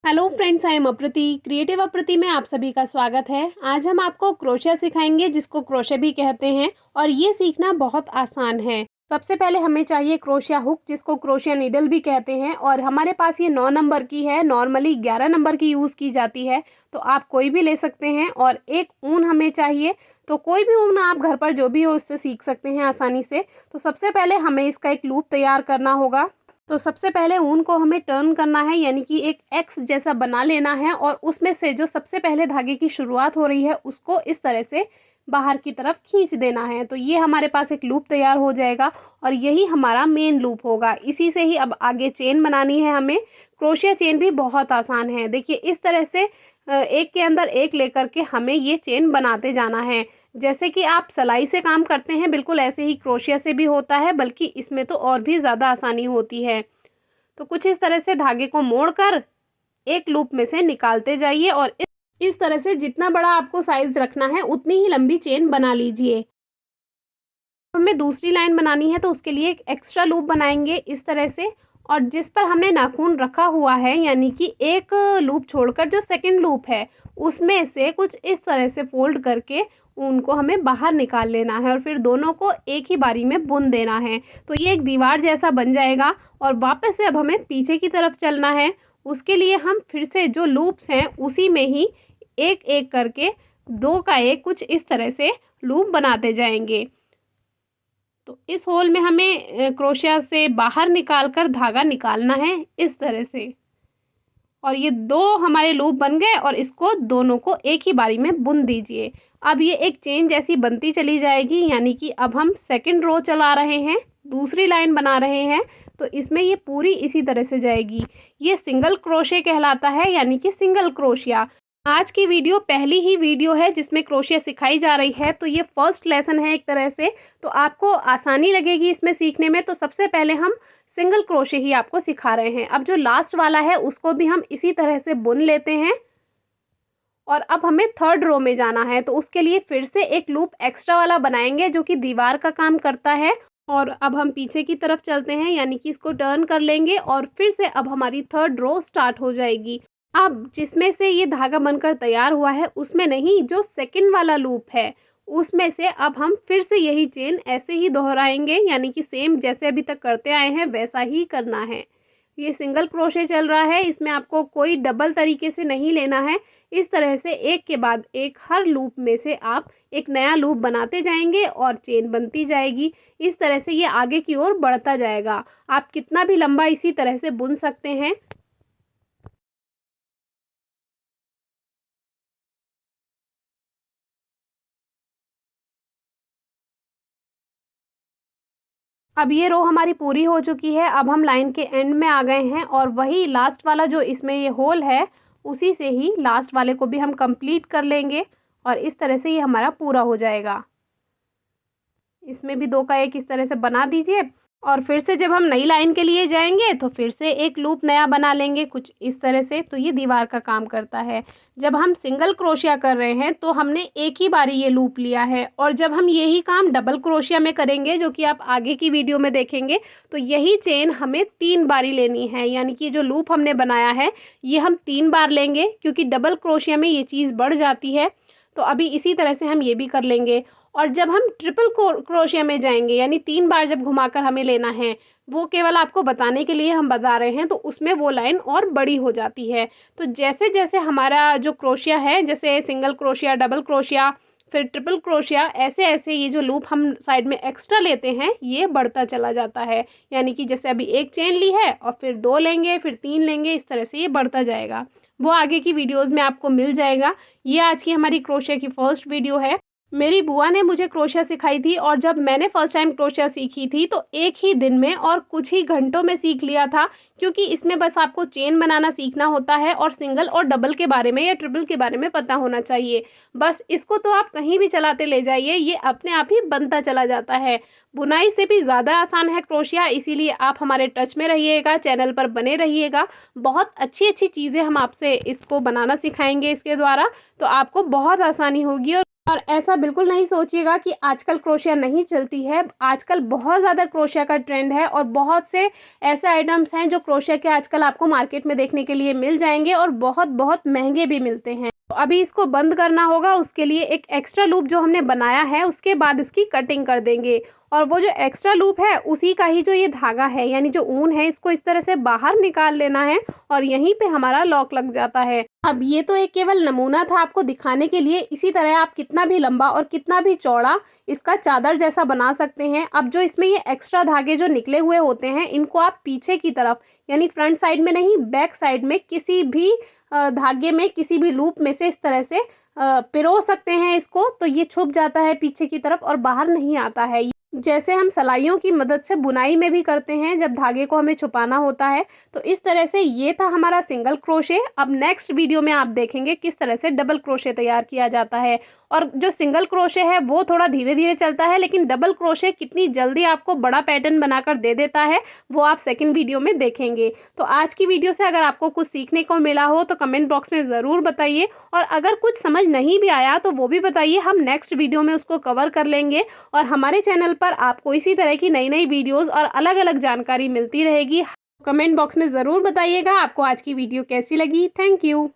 Hello friends, I am Aprati. Creative Aprati में आप सभी का स्वागत है। आज हम आपको क्रोशिया सिखाएंगे, जिसको क्रोशे भी कहते हैं, और ये सीखना बहुत आसान है। सबसे पहले हमें चाहिए क्रोशिया हुक, जिसको क्रोशिया नीडल भी कहते हैं, और हमारे पास ये 9 नंबर की है। नॉर्मली 11 नंबर की यूज़ की जाती है, तो आप कोई भी ले सकते हैं। और एक ऊन हमें चाहिए, तो कोई भी ऊन आप घर पर जो भी हो उससे सीख सकते हैं आसानी से। तो सबसे पहले हमें इसका एक लूप तैयार करना होगा। तो सबसे पहले ऊन को हमें टर्न करना है, यानी कि एक एक्स जैसा बना लेना है, और उसमें से जो सबसे पहले धागे की शुरुआत हो रही है उसको इस तरह से बाहर की तरफ खींच देना है। तो ये हमारे पास एक लूप तैयार हो जाएगा, और यही हमारा मेन लूप होगा। इसी से ही अब आगे चेन बनानी है हमें। क्रोशिया चेन भी बहुत आसान है। देखिए, इस तरह से एक के अंदर एक लेकर के हमें ये चेन बनाते जाना है। जैसे कि आप सिलाई से काम करते हैं, बिल्कुल ऐसे ही क्रोशिया से भी होता है, बल्कि इसमें तो और भी ज़्यादा आसानी होती है। तो कुछ इस तरह से धागे को मोड़कर एक लूप में से निकालते जाइए, और इस तरह से जितना बड़ा आपको साइज रखना है उतनी ही लंबी चेन बना लीजिए। हमें दूसरी लाइन बनानी है, तो उसके लिए एक एक्स्ट्रा लूप बनाएंगे इस तरह से, और जिस पर हमने नाखून रखा हुआ है, यानी कि एक लूप छोड़कर जो सेकंड लूप है उसमें से कुछ इस तरह से फोल्ड करके उनको हमें बाहर निकाल लेना है, और फिर दोनों को एक ही बारी में बुन देना है। तो ये एक दीवार जैसा बन जाएगा, और वापस से अब हमें पीछे की तरफ चलना है। उसके लिए हम फिर से जो लूप्स हैं उसी में ही एक एक करके दो का एक कुछ इस तरह से लूप बनाते जाएंगे। तो इस होल में हमें क्रोशिया से बाहर निकाल कर धागा निकालना है इस तरह से, और ये दो हमारे लूप बन गए, और इसको दोनों को एक ही बारी में बुन दीजिए। अब ये एक चेन जैसी बनती चली जाएगी, यानी कि अब हम सेकंड रो चला रहे हैं, दूसरी लाइन बना रहे हैं, तो इसमें ये पूरी इसी तरह से जाएगी। ये सिंगल क्रोशे कहलाता है, यानी कि सिंगल क्रोशिया। आज की वीडियो पहली ही वीडियो है जिसमें क्रोशिया सिखाई जा रही है, तो ये फर्स्ट लेसन है एक तरह से, तो आपको आसानी लगेगी इसमें सीखने में। तो सबसे पहले हम सिंगल क्रोशे ही आपको सिखा रहे हैं। अब जो लास्ट वाला है उसको भी हम इसी तरह से बुन लेते हैं, और अब हमें थर्ड रो में जाना है, तो उसके लिए फिर से एक लूप एक्स्ट्रा वाला बनाएंगे जो कि दीवार का काम करता है। और अब हम पीछे की तरफ चलते हैं, यानी कि इसको टर्न कर लेंगे, और फिर से अब हमारी थर्ड रो स्टार्ट हो जाएगी। अब जिसमें से ये धागा बनकर तैयार हुआ है उसमें नहीं, जो सेकंड वाला लूप है उसमें से अब हम फिर से यही चेन ऐसे ही दोहराएंगे, यानी कि सेम जैसे अभी तक करते आए हैं वैसा ही करना है। ये सिंगल क्रोशे चल रहा है, इसमें आपको कोई डबल तरीके से नहीं लेना है। इस तरह से एक के बाद एक हर लूप में से आप एक नया लूप बनाते जाएंगे और चेन बनती जाएगी। इस तरह से ये आगे की ओर बढ़ता जाएगा। आप कितना भी लंबा इसी तरह से बुन सकते हैं। अब ये रो हमारी पूरी हो चुकी है। अब हम लाइन के एंड में आ गए हैं, और वही लास्ट वाला जो इसमें ये होल है उसी से ही लास्ट वाले को भी हम कंप्लीट कर लेंगे, और इस तरह से ये हमारा पूरा हो जाएगा। इसमें भी दो का एक इस तरह से बना दीजिए, और फिर से जब हम नई लाइन के लिए जाएंगे तो फिर से एक लूप नया बना लेंगे कुछ इस तरह से। तो ये दीवार का काम करता है। जब हम सिंगल क्रोशिया कर रहे हैं तो हमने एक ही बारी ये लूप लिया है, और जब हम यही काम डबल क्रोशिया में करेंगे, जो कि आप आगे की वीडियो में देखेंगे, तो यही चेन हमें 3 बारी लेनी है। यानी कि जो लूप हमने बनाया है ये हम 3 बार लेंगे, क्योंकि डबल क्रोशिया में ये चीज़ बढ़ जाती है। तो अभी इसी तरह से हम ये भी कर लेंगे। और जब हम ट्रिपल क्रोशिया में जाएंगे, यानी 3 बार जब घुमाकर हमें लेना है, वो केवल आपको बताने के लिए हम बता रहे हैं, तो उसमें वो लाइन और बड़ी हो जाती है। तो जैसे जैसे हमारा जो क्रोशिया है, जैसे सिंगल क्रोशिया, डबल क्रोशिया, फिर ट्रिपल क्रोशिया, ऐसे ऐसे ये जो लूप हम साइड में एक्स्ट्रा लेते हैं ये बढ़ता चला जाता है। यानी कि जैसे अभी एक चेन ली है और फिर 2 लेंगे, फिर 3 लेंगे, इस तरह से ये बढ़ता जाएगा। वो आगे की वीडियोज़ में आपको मिल जाएगा। ये आज की हमारी क्रोशिया की फर्स्ट वीडियो है। मेरी बुआ ने मुझे क्रोशिया सिखाई थी, और जब मैंने फर्स्ट टाइम क्रोशिया सीखी थी तो एक ही दिन में और कुछ ही घंटों में सीख लिया था, क्योंकि इसमें बस आपको चेन बनाना सीखना होता है, और सिंगल और डबल के बारे में या ट्रिपल के बारे में पता होना चाहिए। बस इसको तो आप कहीं भी चलाते ले जाइए, ये अपने आप ही बनता चला जाता है। बुनाई से भी ज़्यादा आसान है क्रोशिया, इसीलिए आप हमारे टच में रहिएगा, चैनल पर बने रहिएगा। बहुत अच्छी अच्छी चीज़ें हम आपसे इसको बनाना सिखाएंगे इसके द्वारा, तो आपको बहुत आसानी होगी। और और ऐसा बिल्कुल नहीं सोचिएगा कि आजकल क्रोशिया नहीं चलती है। आजकल बहुत ज़्यादा क्रोशिया का ट्रेंड है और बहुत से ऐसे आइटम्स हैं जो क्रोशिया के आजकल आपको मार्केट में देखने के लिए मिल जाएंगे और बहुत बहुत महंगे भी मिलते हैं। तो अभी इसको बंद करना होगा, उसके लिए एक एक्स्ट्रा लूप जो हमने बनाया है उसके बाद इसकी कटिंग कर देंगे। और वो जो एक्स्ट्रा लूप है उसी का ही जो ये धागा है यानी जो ऊन है, इसको इस तरह से बाहर निकाल लेना है और यहीं पे हमारा लॉक लग जाता है। अब ये तो एक केवल नमूना था आपको दिखाने के लिए। इसी तरह आप कितना भी लंबा और कितना भी चौड़ा इसका चादर जैसा बना सकते हैं। अब जो इसमें ये एक्स्ट्रा धागे जो निकले हुए होते हैं, इनको आप पीछे की तरफ यानी फ्रंट साइड में नहीं, बैक साइड में किसी भी धागे में, किसी भी लूप में से इस तरह से पिरो सकते हैं इसको, तो ये छुप जाता है पीछे की तरफ और बाहर नहीं आता है। जैसे हम सलाइयों की मदद से बुनाई में भी करते हैं जब धागे को हमें छुपाना होता है। तो इस तरह से ये था हमारा सिंगल क्रोशे। अब नेक्स्ट वीडियो में आप देखेंगे किस तरह से डबल क्रोशे तैयार किया जाता है। और जो सिंगल क्रोशे है वो थोड़ा धीरे धीरे चलता है, लेकिन डबल क्रोशे कितनी जल्दी आपको बड़ा पैटर्न बनाकर दे देता है वो आप सेकेंड वीडियो में देखेंगे। तो आज की वीडियो से अगर आपको कुछ सीखने को मिला हो तो कमेंट बॉक्स में ज़रूर बताइए, और अगर कुछ समझ नहीं भी आया तो वो भी बताइए, हम नेक्स्ट वीडियो में उसको कवर कर लेंगे। और हमारे चैनल पर आपको इसी तरह की नई नई वीडियोस और अलग अलग जानकारी मिलती रहेगी। कमेंट बॉक्स में ज़रूर बताइएगा आपको आज की वीडियो कैसी लगी। Thank you.